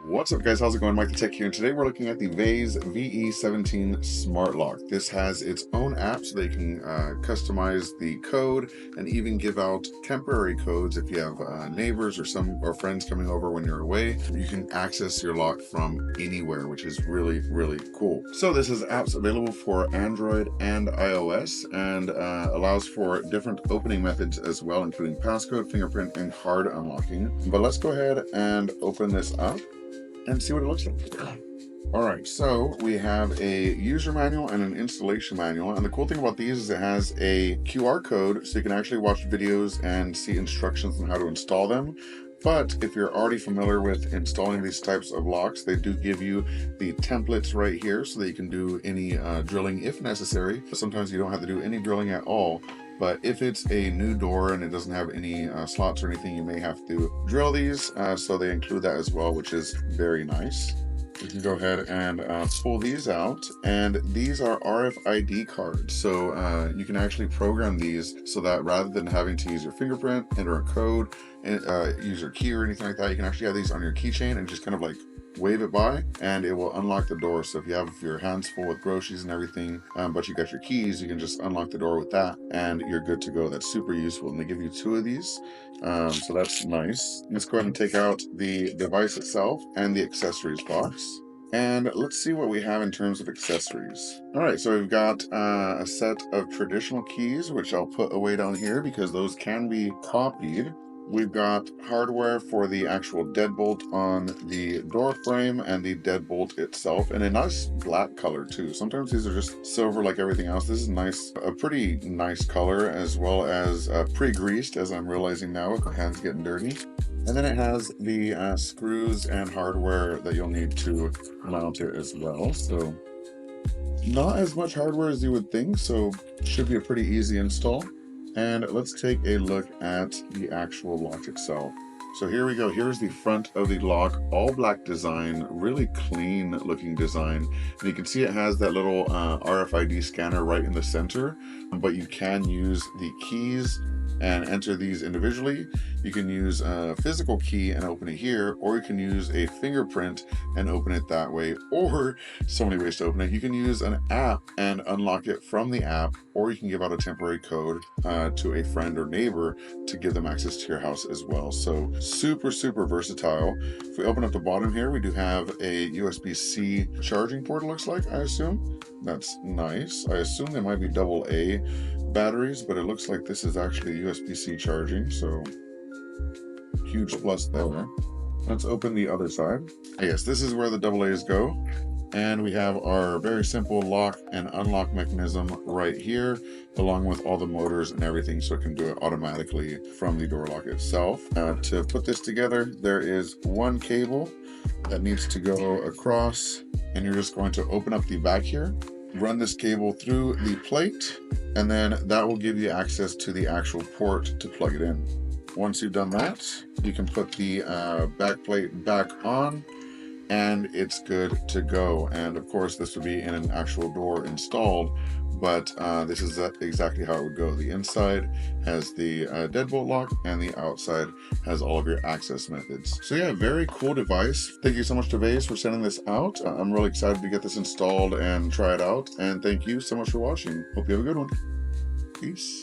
What's up guys, how's it going? MikeTheTech here, and today we're looking at the Veise VE17 Smart Lock. This has its own app so they can customize the code and even give out temporary codes if you have neighbors or friends coming over when you're away. You can access your lock from anywhere, which is really cool. So this is apps available for Android and iOS and allows for different opening methods as well, including passcode, fingerprint, and card unlocking. But let's go ahead and open this up and see what it looks like. All right, so we have a user manual and an installation manual. And the cool thing about these is it has a QR code so you can actually watch videos and see instructions on how to install them. But if you're already familiar with installing these types of locks, they do give you the templates right here so that you can do any drilling if necessary. Sometimes you don't have to do any drilling at all. But if it's a new door and it doesn't have any slots or anything, you may have to drill these. So they include that as well, which is very nice. You can go ahead and pull these out, and these are RFID cards. So you can actually program these so that rather than having to use your fingerprint, enter a code, and use your key or anything like that, you can actually have these on your keychain and just kind of like wave it by and it will unlock the door. So if you have your hands full with groceries and everything, but you got your keys, you can just unlock the door with that and you're good to go. That's super useful, and they give you 2 of these, so that's nice. Let's go ahead and take out the device itself and the accessories box, and let's see what we have in terms of accessories. All right, so we've got a set of traditional keys, which I'll put away down here because those can be copied. We've got hardware for the actual deadbolt on the door frame and the deadbolt itself, and a nice black color too. Sometimes these are just silver like everything else. This is nice, a pretty nice color, as well as pre-greased, as I'm realizing now with my hands getting dirty. And then it has the screws and hardware that you'll need to mount it as well. So not as much hardware as you would think, so should be a pretty easy install. And let's take a look at the actual lock itself. So here we go. Here's the front of the lock, all black design, really clean looking design. And you can see it has that little RFID scanner right in the center, but you can use the keys and enter these individually. You can use a physical key and open it here, or you can use a fingerprint and open it that way, or so many ways to open it. You can use an app and unlock it from the app, or you can give out a temporary code to a friend or neighbor to give them access to your house as well. So super versatile. If we open up the bottom here, we do have a USB-C charging port, it looks like, I assume. That's nice. I assume they might be AA batteries, but it looks like this is actually USB-C charging, so huge plus there. Let's open the other side. Yes, this is where the AA's go. And we have our very simple lock and unlock mechanism right here, along with all the motors and everything, so it can do it automatically from the door lock itself. To put this together, there is one cable that needs to go across, and you're just going to open up the back here, run this cable through the plate, and then that will give you access to the actual port to plug it in. Once you've done that, you can put the back plate back on, and it's good to go. And of course, this would be in an actual door installed, but this is exactly how it would go. The inside has the deadbolt lock, and the outside has all of your access methods. So yeah, very cool device. Thank you so much to Veise for sending this out. I'm really excited to get this installed and try it out. And thank you so much for watching. Hope you have a good one. Peace.